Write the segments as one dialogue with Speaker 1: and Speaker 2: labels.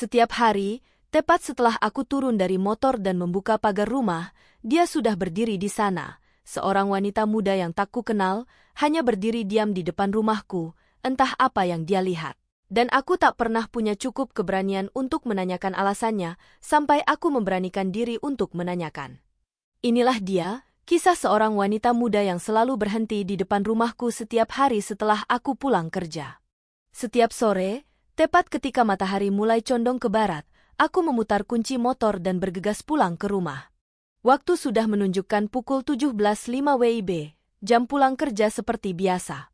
Speaker 1: Setiap hari, tepat setelah aku turun dari motor dan membuka pagar rumah, dia sudah berdiri di sana. Seorang wanita muda yang tak kukenal, hanya berdiri diam di depan rumahku, entah apa yang dia lihat. Dan aku tak pernah punya cukup keberanian untuk menanyakan alasannya, sampai aku memberanikan diri untuk menanyakan. Inilah dia, kisah seorang wanita muda yang selalu berhenti di depan rumahku setiap hari setelah aku pulang kerja. Setiap sore, tepat ketika matahari mulai condong ke barat, aku memutar kunci motor dan bergegas pulang ke rumah. Waktu sudah menunjukkan pukul 17.05 WIB, jam pulang kerja seperti biasa.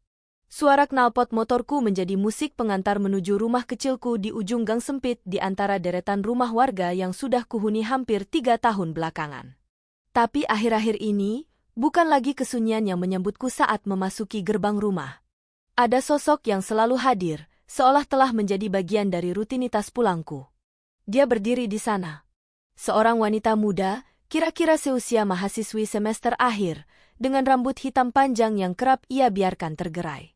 Speaker 1: Suara knalpot motorku menjadi musik pengantar menuju rumah kecilku di ujung gang sempit di antara deretan rumah warga yang sudah kuhuni hampir 3 tahun belakangan. Tapi akhir-akhir ini, bukan lagi kesunyian yang menyambutku saat memasuki gerbang rumah. Ada sosok yang selalu hadir, seolah telah menjadi bagian dari rutinitas pulangku. Dia berdiri di sana. Seorang wanita muda, kira-kira seusia mahasiswi semester akhir, dengan rambut hitam panjang yang kerap ia biarkan tergerai.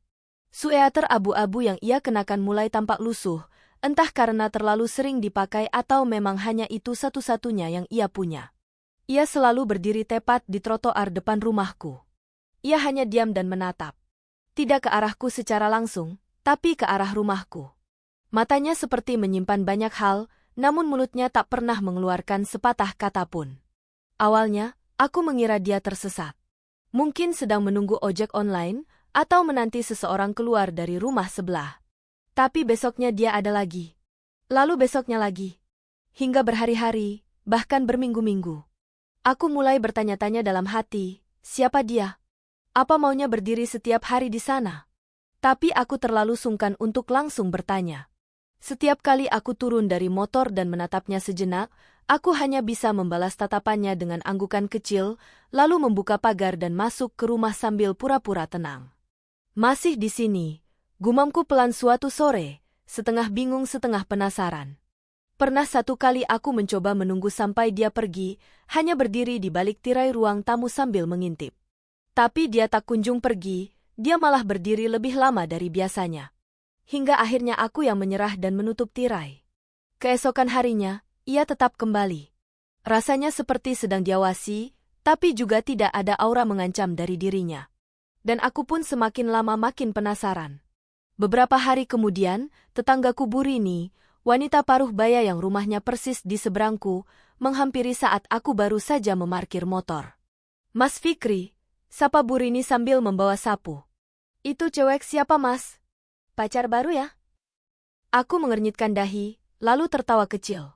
Speaker 1: Sweater abu-abu yang ia kenakan mulai tampak lusuh, entah karena terlalu sering dipakai atau memang hanya itu satu-satunya yang ia punya. Ia selalu berdiri tepat di trotoar depan rumahku. Ia hanya diam dan menatap. Tidak ke arahku secara langsung, tapi ke arah rumahku. Matanya seperti menyimpan banyak hal, namun mulutnya tak pernah mengeluarkan sepatah kata pun. Awalnya, aku mengira dia tersesat. Mungkin sedang menunggu ojek online, atau menanti seseorang keluar dari rumah sebelah. Tapi besoknya dia ada lagi. Lalu besoknya lagi. Hingga berhari-hari, bahkan berminggu-minggu. Aku mulai bertanya-tanya dalam hati, siapa dia? Apa maunya berdiri setiap hari di sana? Tapi aku terlalu sungkan untuk langsung bertanya. Setiap kali aku turun dari motor dan menatapnya sejenak, aku hanya bisa membalas tatapannya dengan anggukan kecil, lalu membuka pagar dan masuk ke rumah sambil pura-pura tenang. Masih di sini, gumamku pelan suatu sore, setengah bingung setengah penasaran. Pernah satu kali aku mencoba menunggu sampai dia pergi, hanya berdiri di balik tirai ruang tamu sambil mengintip. Tapi dia tak kunjung pergi, dia malah berdiri lebih lama dari biasanya. Hingga akhirnya aku yang menyerah dan menutup tirai. Keesokan harinya, ia tetap kembali. Rasanya seperti sedang diawasi, tapi juga tidak ada aura mengancam dari dirinya. Dan aku pun semakin lama makin penasaran. Beberapa hari kemudian, tetanggaku Burini, wanita paruh baya yang rumahnya persis di seberangku, menghampiri saat aku baru saja memarkir motor. "Mas Fikri," sapa Burini sambil membawa sapu. "Itu cewek siapa, Mas? Pacar baru ya?" Aku mengernyitkan dahi, lalu tertawa kecil.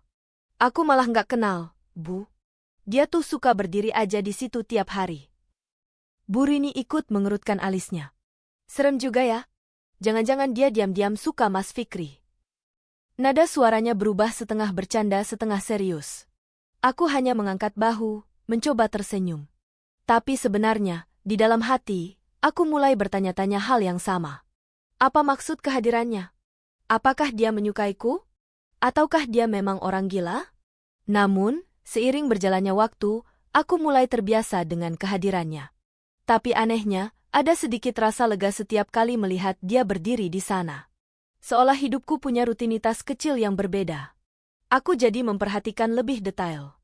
Speaker 1: "Aku malah nggak kenal, Bu. Dia tuh suka berdiri aja di situ tiap hari." Burini ikut mengerutkan alisnya. "Serem juga ya? Jangan-jangan dia diam-diam suka Mas Fikri." Nada suaranya berubah setengah bercanda setengah serius. Aku hanya mengangkat bahu, mencoba tersenyum. Tapi sebenarnya, di dalam hati, aku mulai bertanya-tanya hal yang sama. Apa maksud kehadirannya? Apakah dia menyukaiku? Ataukah dia memang orang gila? Namun, seiring berjalannya waktu, aku mulai terbiasa dengan kehadirannya. Tapi anehnya, ada sedikit rasa lega setiap kali melihat dia berdiri di sana. Seolah hidupku punya rutinitas kecil yang berbeda. Aku jadi memperhatikan lebih detail.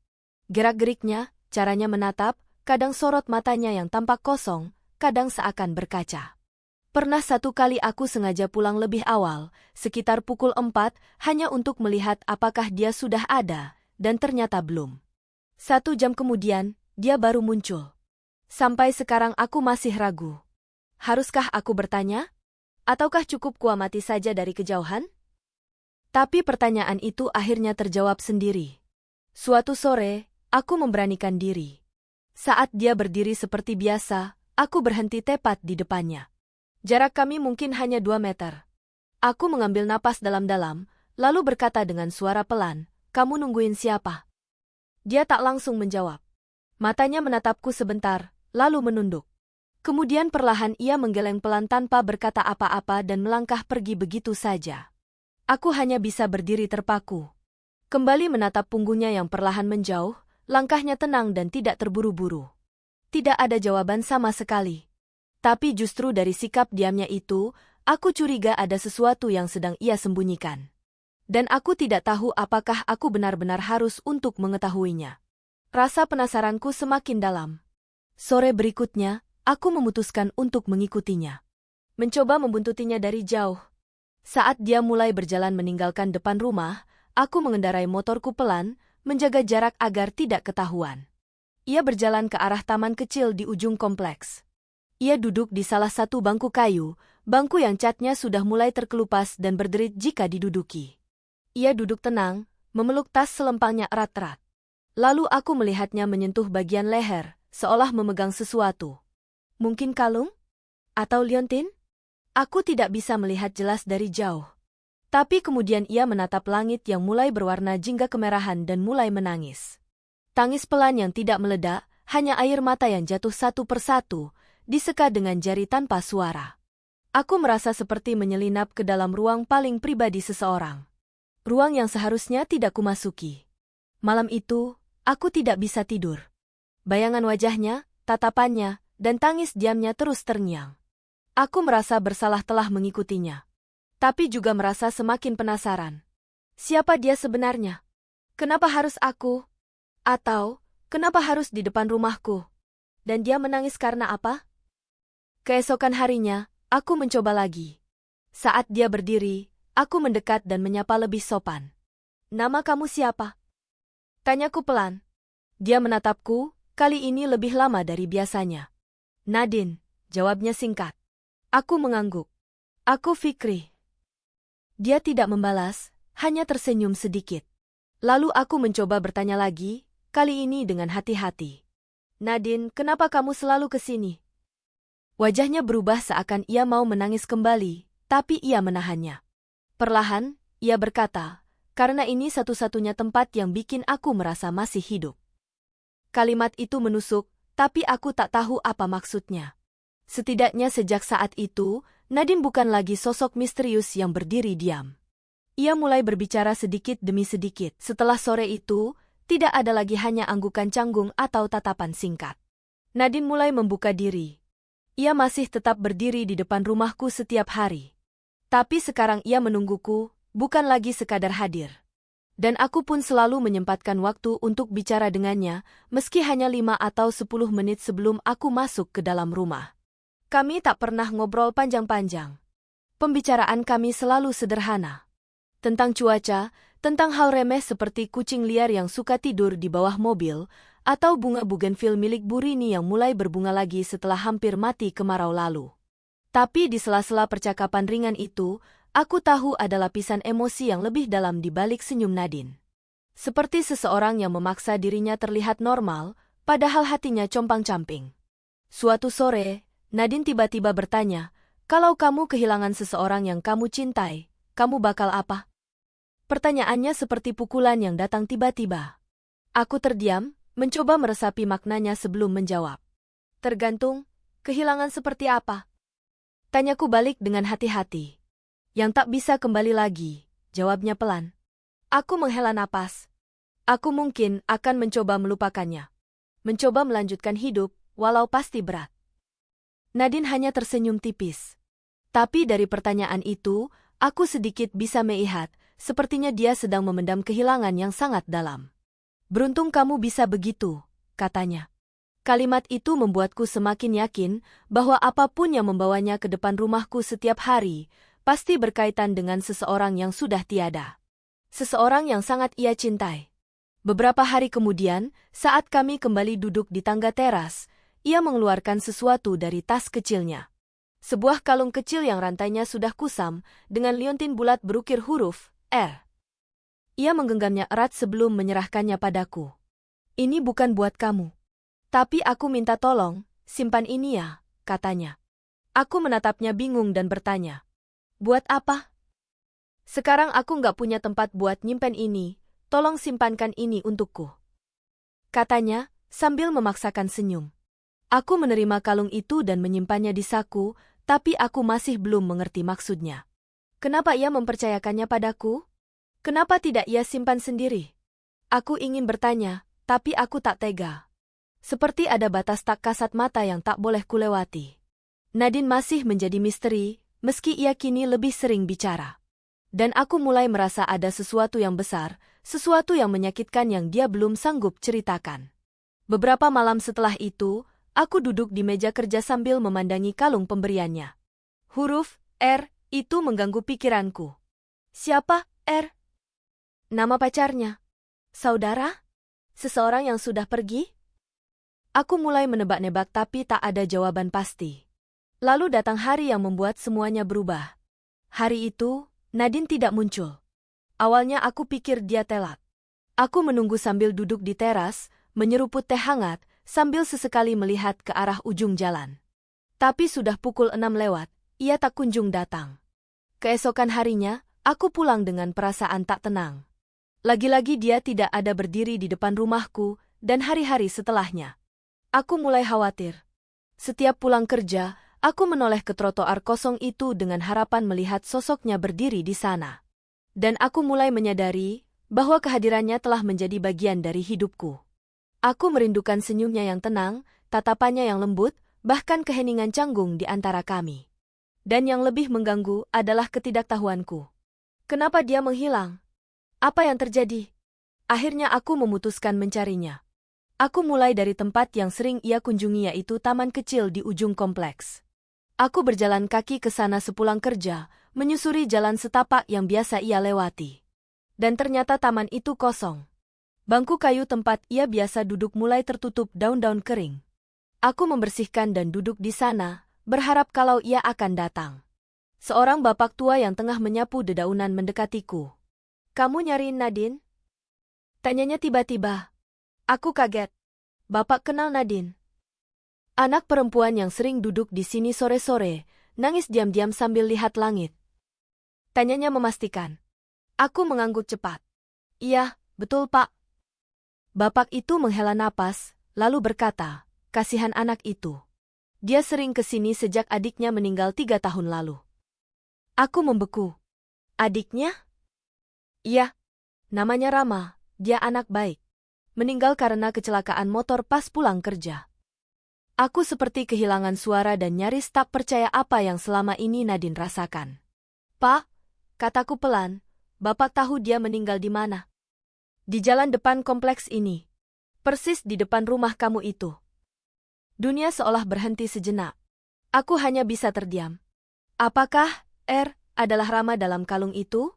Speaker 1: Gerak-geriknya, caranya menatap, kadang sorot matanya yang tampak kosong, kadang seakan berkaca. Pernah satu kali aku sengaja pulang lebih awal, sekitar pukul 4, hanya untuk melihat apakah dia sudah ada, dan ternyata belum. 1 jam kemudian, dia baru muncul. Sampai sekarang aku masih ragu. Haruskah aku bertanya? Ataukah cukup kuamati saja dari kejauhan? Tapi pertanyaan itu akhirnya terjawab sendiri. Suatu sore, aku memberanikan diri. Saat dia berdiri seperti biasa, aku berhenti tepat di depannya. Jarak kami mungkin hanya 2 meter. Aku mengambil napas dalam-dalam, lalu berkata dengan suara pelan, "Kamu nungguin siapa?" Dia tak langsung menjawab. Matanya menatapku sebentar, lalu menunduk. Kemudian perlahan ia menggeleng pelan tanpa berkata apa-apa dan melangkah pergi begitu saja. Aku hanya bisa berdiri terpaku. Kembali menatap punggungnya yang perlahan menjauh, langkahnya tenang dan tidak terburu-buru. Tidak ada jawaban sama sekali. Tapi justru dari sikap diamnya itu, aku curiga ada sesuatu yang sedang ia sembunyikan. Dan aku tidak tahu apakah aku benar-benar harus untuk mengetahuinya. Rasa penasaranku semakin dalam. Sore berikutnya, aku memutuskan untuk mengikutinya. Mencoba membuntutinya dari jauh. Saat dia mulai berjalan meninggalkan depan rumah, aku mengendarai motorku pelan, menjaga jarak agar tidak ketahuan. Ia berjalan ke arah taman kecil di ujung kompleks. Ia duduk di salah satu bangku kayu, bangku yang catnya sudah mulai terkelupas dan berderit jika diduduki. Ia duduk tenang, memeluk tas selempangnya erat-erat. Lalu aku melihatnya menyentuh bagian leher, seolah memegang sesuatu. Mungkin kalung? Atau liontin? Aku tidak bisa melihat jelas dari jauh. Tapi kemudian ia menatap langit yang mulai berwarna jingga kemerahan dan mulai menangis. Tangis pelan yang tidak meledak, hanya air mata yang jatuh satu persatu, diseka dengan jari tanpa suara. Aku merasa seperti menyelinap ke dalam ruang paling pribadi seseorang. Ruang yang seharusnya tidak kumasuki. Malam itu, aku tidak bisa tidur. Bayangan wajahnya, tatapannya, dan tangis diamnya terus terngiang. Aku merasa bersalah telah mengikutinya. Tapi juga merasa semakin penasaran. Siapa dia sebenarnya? Kenapa harus aku? Atau, kenapa harus di depan rumahku? Dan dia menangis karena apa? Keesokan harinya, aku mencoba lagi. Saat dia berdiri, aku mendekat dan menyapa lebih sopan. Nama kamu siapa? Tanyaku pelan. Dia menatapku, kali ini lebih lama dari biasanya. Nadine, jawabnya singkat. Aku mengangguk. Aku Fikri. Dia tidak membalas, hanya tersenyum sedikit. Lalu aku mencoba bertanya lagi, kali ini dengan hati-hati. Nadine, kenapa kamu selalu ke sini? Wajahnya berubah seakan ia mau menangis kembali, tapi ia menahannya. Perlahan, ia berkata, karena ini satu-satunya tempat yang bikin aku merasa masih hidup. Kalimat itu menusuk, tapi aku tak tahu apa maksudnya. Setidaknya sejak saat itu, Nadine bukan lagi sosok misterius yang berdiri diam. Ia mulai berbicara sedikit demi sedikit. Setelah sore itu, tidak ada lagi hanya anggukan canggung atau tatapan singkat. Nadine mulai membuka diri. Ia masih tetap berdiri di depan rumahku setiap hari. Tapi sekarang ia menungguku, bukan lagi sekadar hadir. Dan aku pun selalu menyempatkan waktu untuk bicara dengannya, meski hanya 5 atau 10 menit sebelum aku masuk ke dalam rumah. Kami tak pernah ngobrol panjang-panjang. Pembicaraan kami selalu sederhana. Tentang cuaca, tentang hal remeh seperti kucing liar yang suka tidur di bawah mobil, atau bunga bougainville milik Bu Rini yang mulai berbunga lagi setelah hampir mati kemarau lalu. Tapi di sela-sela percakapan ringan itu, aku tahu ada lapisan emosi yang lebih dalam di balik senyum Nadine. Seperti seseorang yang memaksa dirinya terlihat normal, padahal hatinya compang-camping. Suatu sore, Nadine tiba-tiba bertanya, kalau kamu kehilangan seseorang yang kamu cintai, kamu bakal apa? Pertanyaannya seperti pukulan yang datang tiba-tiba. Aku terdiam, mencoba meresapi maknanya sebelum menjawab. Tergantung, kehilangan seperti apa? Tanyaku balik dengan hati-hati. Yang tak bisa kembali lagi, jawabnya pelan. Aku menghela napas. Aku mungkin akan mencoba melupakannya. Mencoba melanjutkan hidup, walau pasti berat. Nadine hanya tersenyum tipis. Tapi dari pertanyaan itu, aku sedikit bisa melihat, sepertinya dia sedang memendam kehilangan yang sangat dalam. Beruntung kamu bisa begitu, katanya. Kalimat itu membuatku semakin yakin bahwa apapun yang membawanya ke depan rumahku setiap hari, pasti berkaitan dengan seseorang yang sudah tiada. Seseorang yang sangat ia cintai. Beberapa hari kemudian, saat kami kembali duduk di tangga teras, ia mengeluarkan sesuatu dari tas kecilnya. Sebuah kalung kecil yang rantainya sudah kusam, dengan liontin bulat berukir huruf R. Ia menggenggamnya erat sebelum menyerahkannya padaku. Ini bukan buat kamu. Tapi aku minta tolong, simpan ini ya, katanya. Aku menatapnya bingung dan bertanya. Buat apa? Sekarang aku nggak punya tempat buat nyimpen ini, tolong simpankan ini untukku. Katanya, sambil memaksakan senyum. Aku menerima kalung itu dan menyimpannya di saku, tapi aku masih belum mengerti maksudnya. Kenapa ia mempercayakannya padaku? Kenapa tidak ia simpan sendiri? Aku ingin bertanya, tapi aku tak tega. Seperti ada batas tak kasat mata yang tak boleh kulewati. Nadine masih menjadi misteri, meski ia kini lebih sering bicara. Dan aku mulai merasa ada sesuatu yang besar, sesuatu yang menyakitkan yang dia belum sanggup ceritakan. Beberapa malam setelah itu, aku duduk di meja kerja sambil memandangi kalung pemberiannya. Huruf R itu mengganggu pikiranku. Siapa R? Nama pacarnya? Saudara? Seseorang yang sudah pergi? Aku mulai menebak-nebak tapi tak ada jawaban pasti. Lalu datang hari yang membuat semuanya berubah. Hari itu, Nadine tidak muncul. Awalnya aku pikir dia telat. Aku menunggu sambil duduk di teras, menyeruput teh hangat, sambil sesekali melihat ke arah ujung jalan. Tapi sudah pukul 6 lewat, ia tak kunjung datang. Keesokan harinya, aku pulang dengan perasaan tak tenang. Lagi-lagi dia tidak ada berdiri di depan rumahku, dan hari-hari setelahnya. Aku mulai khawatir. Setiap pulang kerja, aku menoleh ke trotoar kosong itu dengan harapan melihat sosoknya berdiri di sana. Dan aku mulai menyadari bahwa kehadirannya telah menjadi bagian dari hidupku. Aku merindukan senyumnya yang tenang, tatapannya yang lembut, bahkan keheningan canggung di antara kami. Dan yang lebih mengganggu adalah ketidaktahuanku. Kenapa dia menghilang? Apa yang terjadi? Akhirnya aku memutuskan mencarinya. Aku mulai dari tempat yang sering ia kunjungi, yaitu taman kecil di ujung kompleks. Aku berjalan kaki ke sana sepulang kerja, menyusuri jalan setapak yang biasa ia lewati. Dan ternyata taman itu kosong. Bangku kayu tempat ia biasa duduk mulai tertutup daun-daun kering. Aku membersihkan dan duduk di sana, berharap kalau ia akan datang. Seorang bapak tua yang tengah menyapu dedaunan mendekatiku. "Kamu nyariin Nadine?" tanyanya tiba-tiba. Aku kaget. Bapak kenal Nadine? Anak perempuan yang sering duduk di sini sore-sore, nangis diam-diam sambil lihat langit. Tanyanya memastikan. Aku mengangguk cepat. "Iya, betul Pak." Bapak itu menghela napas, lalu berkata, "Kasihan anak itu. Dia sering ke sini sejak adiknya meninggal 3 tahun lalu." Aku membeku. "Adiknya?" "Iya. Namanya Rama, dia anak baik. Meninggal karena kecelakaan motor pas pulang kerja." Aku seperti kehilangan suara dan nyaris tak percaya apa yang selama ini Nadine rasakan. "Pak," kataku pelan, "Bapak tahu dia meninggal di mana?" "Di jalan depan kompleks ini. Persis di depan rumah kamu itu." Dunia seolah berhenti sejenak. Aku hanya bisa terdiam. Apakah R adalah Rama dalam kalung itu?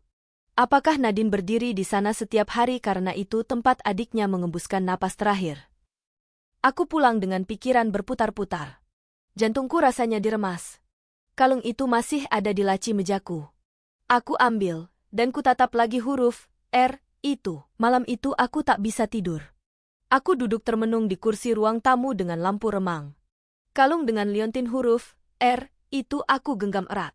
Speaker 1: Apakah Nadine berdiri di sana setiap hari karena itu tempat adiknya mengembuskan napas terakhir? Aku pulang dengan pikiran berputar-putar. Jantungku rasanya diremas. Kalung itu masih ada di laci mejaku. Aku ambil, dan kutatap lagi huruf R itu. Malam itu aku tak bisa tidur. Aku duduk termenung di kursi ruang tamu dengan lampu remang. Kalung dengan liontin huruf R itu aku genggam erat.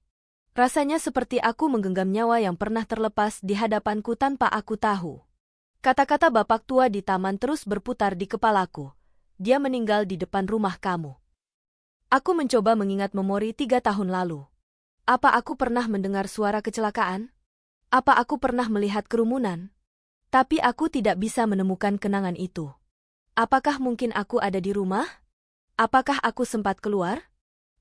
Speaker 1: Rasanya seperti aku menggenggam nyawa yang pernah terlepas di hadapanku tanpa aku tahu. Kata-kata bapak tua di taman terus berputar di kepalaku. Dia meninggal di depan rumah kamu. Aku mencoba mengingat memori 3 tahun lalu. Apa aku pernah mendengar suara kecelakaan? Apa aku pernah melihat kerumunan? Tapi aku tidak bisa menemukan kenangan itu. Apakah mungkin aku ada di rumah? Apakah aku sempat keluar?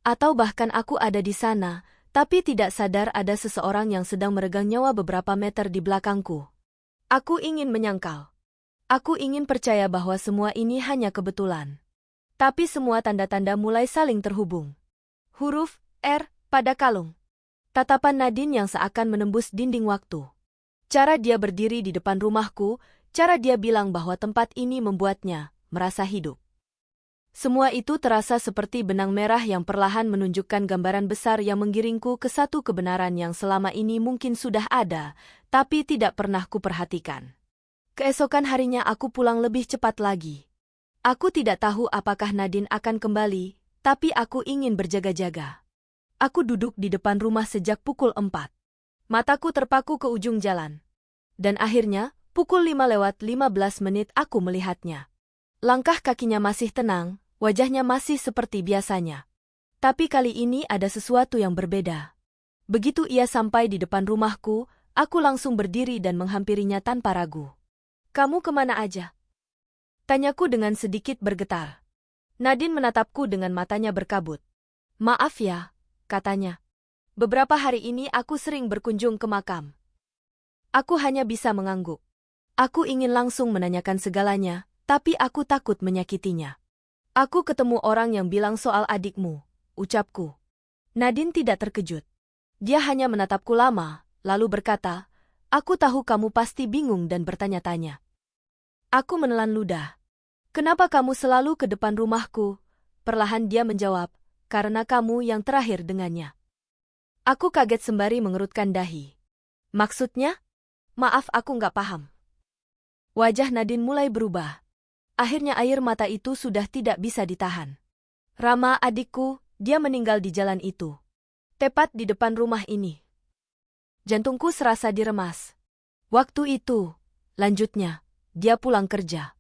Speaker 1: Atau bahkan aku ada di sana, tapi tidak sadar ada seseorang yang sedang meregang nyawa beberapa meter di belakangku. Aku ingin menyangkal. Aku ingin percaya bahwa semua ini hanya kebetulan. Tapi semua tanda-tanda mulai saling terhubung. Huruf R pada kalung. Tatapan Nadine yang seakan menembus dinding waktu. Cara dia berdiri di depan rumahku, cara dia bilang bahwa tempat ini membuatnya merasa hidup. Semua itu terasa seperti benang merah yang perlahan menunjukkan gambaran besar yang menggiringku ke satu kebenaran yang selama ini mungkin sudah ada, tapi tidak pernah kuperhatikan. Keesokan harinya aku pulang lebih cepat lagi. Aku tidak tahu apakah Nadine akan kembali, tapi aku ingin berjaga-jaga. Aku duduk di depan rumah sejak pukul 4. Mataku terpaku ke ujung jalan. Dan akhirnya, pukul 5:15 aku melihatnya. Langkah kakinya masih tenang, wajahnya masih seperti biasanya. Tapi kali ini ada sesuatu yang berbeda. Begitu ia sampai di depan rumahku, aku langsung berdiri dan menghampirinya tanpa ragu. "Kamu kemana aja?" tanyaku dengan sedikit bergetar. Nadine menatapku dengan matanya berkabut. "Maaf ya," katanya. "Beberapa hari ini aku sering berkunjung ke makam. Aku hanya bisa mengangguk. Aku ingin langsung menanyakan segalanya, tapi aku takut menyakitinya. Aku ketemu orang yang bilang soal adikmu, ucapku. Nadine tidak terkejut. Dia hanya menatapku lama, lalu berkata, aku tahu kamu pasti bingung dan bertanya-tanya. Aku menelan ludah. Kenapa kamu selalu ke depan rumahku? Perlahan dia menjawab, karena kamu yang terakhir dengannya. Aku kaget sembari mengerutkan dahi. Maksudnya? Maaf, aku nggak paham. Wajah Nadine mulai berubah. Akhirnya air mata itu sudah tidak bisa ditahan. Rama, adikku, dia meninggal di jalan itu. Tepat di depan rumah ini. Jantungku serasa diremas. Waktu itu, lanjutnya, dia pulang kerja.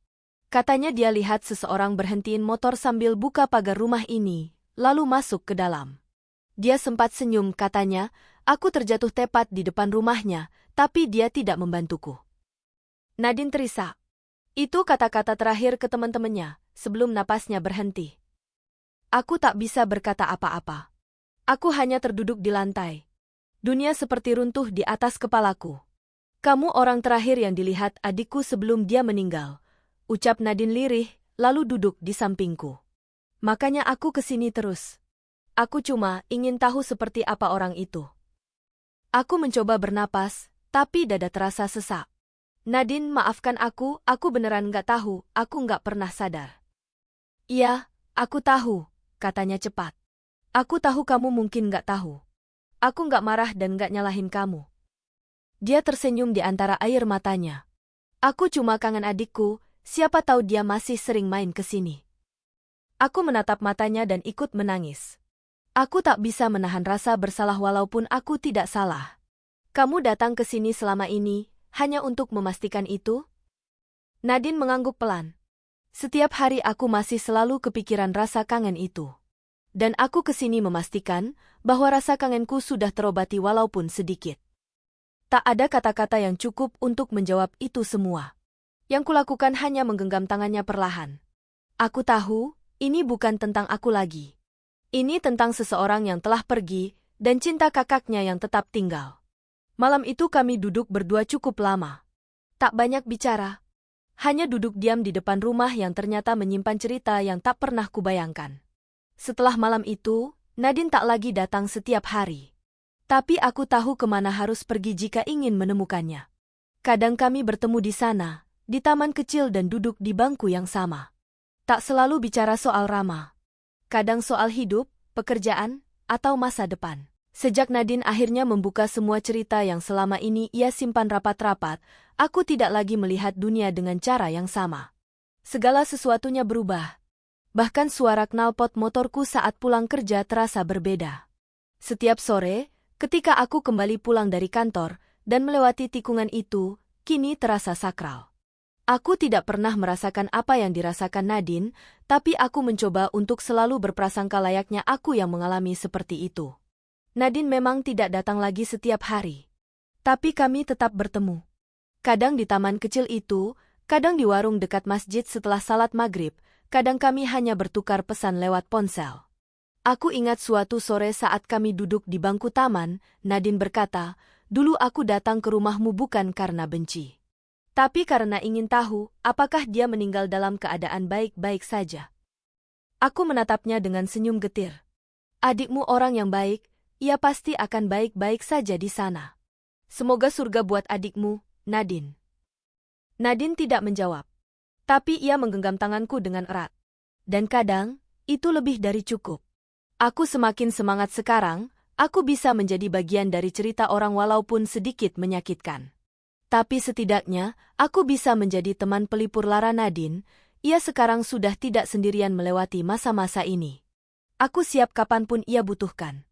Speaker 1: Katanya dia lihat seseorang berhentiin motor sambil buka pagar rumah ini, lalu masuk ke dalam. Dia sempat senyum, katanya, aku terjatuh tepat di depan rumahnya, tapi dia tidak membantuku. Nadine terisak. Itu kata-kata terakhir ke teman-temannya, sebelum napasnya berhenti. Aku tak bisa berkata apa-apa. Aku hanya terduduk di lantai. Dunia seperti runtuh di atas kepalaku. Kamu orang terakhir yang dilihat adikku sebelum dia meninggal, ucap Nadine lirih, lalu duduk di sampingku. Makanya aku kesini terus. Aku cuma ingin tahu seperti apa orang itu. Aku mencoba bernapas, tapi dada terasa sesak. Nadine, maafkan aku beneran nggak tahu, aku nggak pernah sadar. Iya, aku tahu, katanya cepat. Aku tahu kamu mungkin nggak tahu. Aku nggak marah dan nggak nyalahin kamu. Dia tersenyum di antara air matanya. Aku cuma kangen adikku, siapa tahu dia masih sering main ke sini. Aku menatap matanya dan ikut menangis. Aku tak bisa menahan rasa bersalah walaupun aku tidak salah. Kamu datang ke sini selama ini, hanya untuk memastikan itu? Nadine mengangguk pelan. Setiap hari aku masih selalu kepikiran rasa kangen itu. Dan aku kesini memastikan bahwa rasa kangenku sudah terobati walaupun sedikit. Tak ada kata-kata yang cukup untuk menjawab itu semua. Yang kulakukan hanya menggenggam tangannya perlahan. Aku tahu, ini bukan tentang aku lagi. Ini tentang seseorang yang telah pergi, dan cinta kakaknya yang tetap tinggal. Malam itu kami duduk berdua cukup lama. Tak banyak bicara. Hanya duduk diam di depan rumah yang ternyata menyimpan cerita yang tak pernah kubayangkan. Setelah malam itu, Nadine tak lagi datang setiap hari. Tapi aku tahu kemana harus pergi jika ingin menemukannya. Kadang kami bertemu di sana, di taman kecil dan duduk di bangku yang sama. Tak selalu bicara soal Rama. Kadang soal hidup, pekerjaan, atau masa depan. Sejak Nadine akhirnya membuka semua cerita yang selama ini ia simpan rapat-rapat, aku tidak lagi melihat dunia dengan cara yang sama. Segala sesuatunya berubah. Bahkan suara knalpot motorku saat pulang kerja terasa berbeda. Setiap sore, ketika aku kembali pulang dari kantor dan melewati tikungan itu, kini terasa sakral. Aku tidak pernah merasakan apa yang dirasakan Nadine, tapi aku mencoba untuk selalu berprasangka layaknya aku yang mengalami seperti itu. Nadine memang tidak datang lagi setiap hari. Tapi kami tetap bertemu. Kadang di taman kecil itu, kadang di warung dekat masjid setelah salat maghrib, kadang kami hanya bertukar pesan lewat ponsel. Aku ingat suatu sore saat kami duduk di bangku taman, Nadine berkata, dulu aku datang ke rumahmu bukan karena benci. Tapi karena ingin tahu, apakah dia meninggal dalam keadaan baik-baik saja. Aku menatapnya dengan senyum getir. Adikmu orang yang baik, ia pasti akan baik-baik saja di sana. Semoga surga buat adikmu, Nadine. Nadine tidak menjawab. Tapi ia menggenggam tanganku dengan erat. Dan kadang, itu lebih dari cukup. Aku semakin semangat sekarang, aku bisa menjadi bagian dari cerita orang walaupun sedikit menyakitkan. Tapi setidaknya, aku bisa menjadi teman pelipur lara Nadine, ia sekarang sudah tidak sendirian melewati masa-masa ini. Aku siap kapanpun ia butuhkan.